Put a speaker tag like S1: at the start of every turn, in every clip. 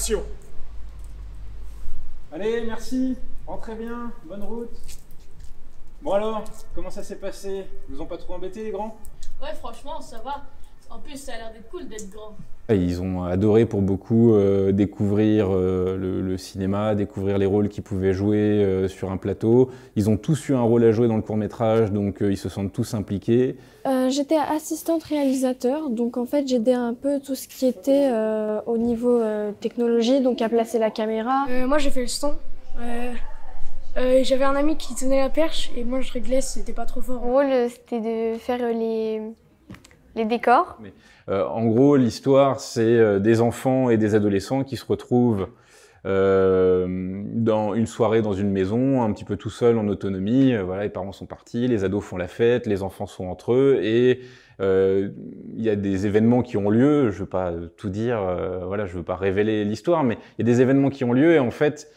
S1: Action.
S2: Allez, merci. Rentrez bien. Bonne route. Bon alors, comment ça s'est passé? Ils vous ont pas trop embêté les grands?
S3: Ouais, franchement, ça va. En plus, ça a l'air d'être cool d'être grand.
S4: Ils ont adoré pour beaucoup découvrir le cinéma, découvrir les rôles qu'ils pouvaient jouer sur un plateau. Ils ont tous eu un rôle à jouer dans le court-métrage, donc ils se sentent tous impliqués.
S5: J'étais assistante réalisateur, donc en fait j'aidais un peu tout ce qui était au niveau technologie, donc à placer la caméra.
S6: Moi j'ai fait le son. J'avais un ami qui tenait la perche et moi je réglais si c'était pas trop fort.
S7: Mon rôle c'était de faire les décors.
S4: En gros, l'histoire, c'est des enfants et des adolescents qui se retrouvent dans une soirée dans une maison, un petit peu tout seuls en autonomie. Voilà, les parents sont partis, les ados font la fête, les enfants sont entre eux et il y a des événements qui ont lieu. Je ne veux pas tout dire, voilà, je ne veux pas révéler l'histoire, mais il y a des événements qui ont lieu et en fait,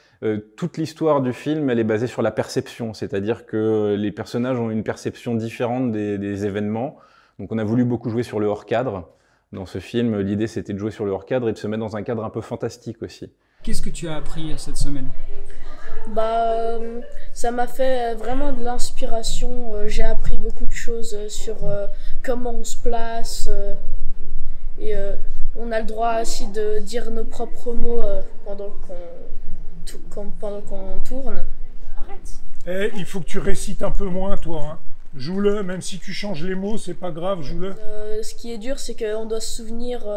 S4: toute l'histoire du film, elle est basée sur la perception, c'est-à-dire que les personnages ont une perception différente des événements. Donc on a voulu beaucoup jouer sur le hors-cadre. Dans ce film, l'idée c'était de jouer sur le hors-cadre et de se mettre dans un cadre un peu fantastique aussi.
S1: Qu'est-ce que tu as appris cette semaine?
S6: Ça m'a fait vraiment de l'inspiration. J'ai appris beaucoup de choses sur comment on se place et on a le droit aussi de dire nos propres mots pendant qu'on tourne.
S1: Eh, il faut que tu récites un peu moins, toi. Hein. Joue-le, même si tu changes les mots, c'est pas grave, joue-le.
S6: Ce qui est dur, c'est qu'on doit se souvenir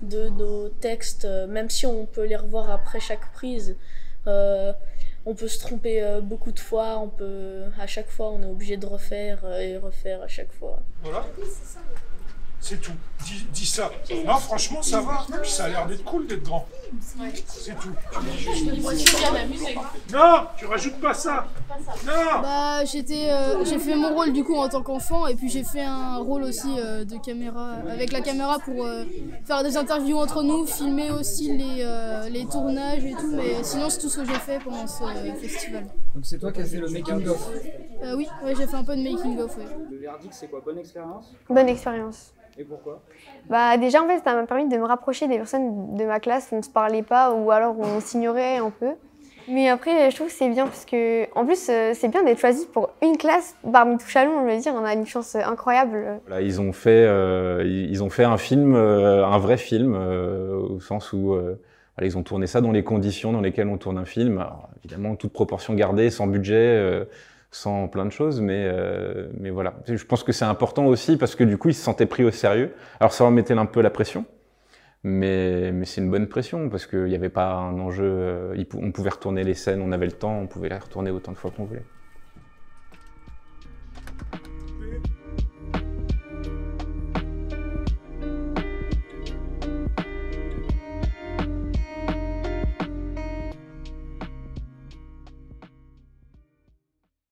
S6: de nos textes, même si on peut les revoir après chaque prise. On peut se tromper beaucoup de fois, à chaque fois, on est obligé de refaire et refaire à chaque fois.
S1: Voilà. C'est tout. Dis ça. Non, franchement, ça va. Puis ça a l'air d'être cool d'être grand. C'est tout. Non, tu rajoutes pas ça. Non.
S8: J'ai fait mon rôle du coup en tant qu'enfant et puis j'ai fait un rôle aussi de caméra, avec la caméra pour faire des interviews entre nous, filmer aussi les tournages et tout, mais sinon c'est tout ce que j'ai fait pendant ce festival.
S1: Donc c'est toi qui as fait le making of.
S8: Oui, j'ai fait un peu de making of. Ouais.
S1: Le verdict, c'est quoi? Bonne expérience?
S7: Bonne expérience.
S1: Et pourquoi?
S7: Déjà en fait ça m'a permis de me rapprocher des personnes de ma classe où on ne se parlait pas ou alors on s'ignorait un peu. Mais après je trouve que c'est bien parce que en plus c'est bien d'être choisi pour une classe parmi tout Chalon, je veux dire, on a une chance incroyable.
S4: Voilà, ils ont fait un film, un vrai film, au sens où voilà, ils ont tourné ça dans les conditions dans lesquelles on tourne un film. Alors, évidemment, toute proportion gardée, sans budget, sans plein de choses, mais voilà. Je pense que c'est important aussi parce que du coup, ils se sentaient pris au sérieux. Alors ça leur mettait un peu la pression, mais c'est une bonne pression parce qu'il n'y avait pas un enjeu, on pouvait retourner les scènes, on avait le temps, on pouvait les retourner autant de fois qu'on voulait.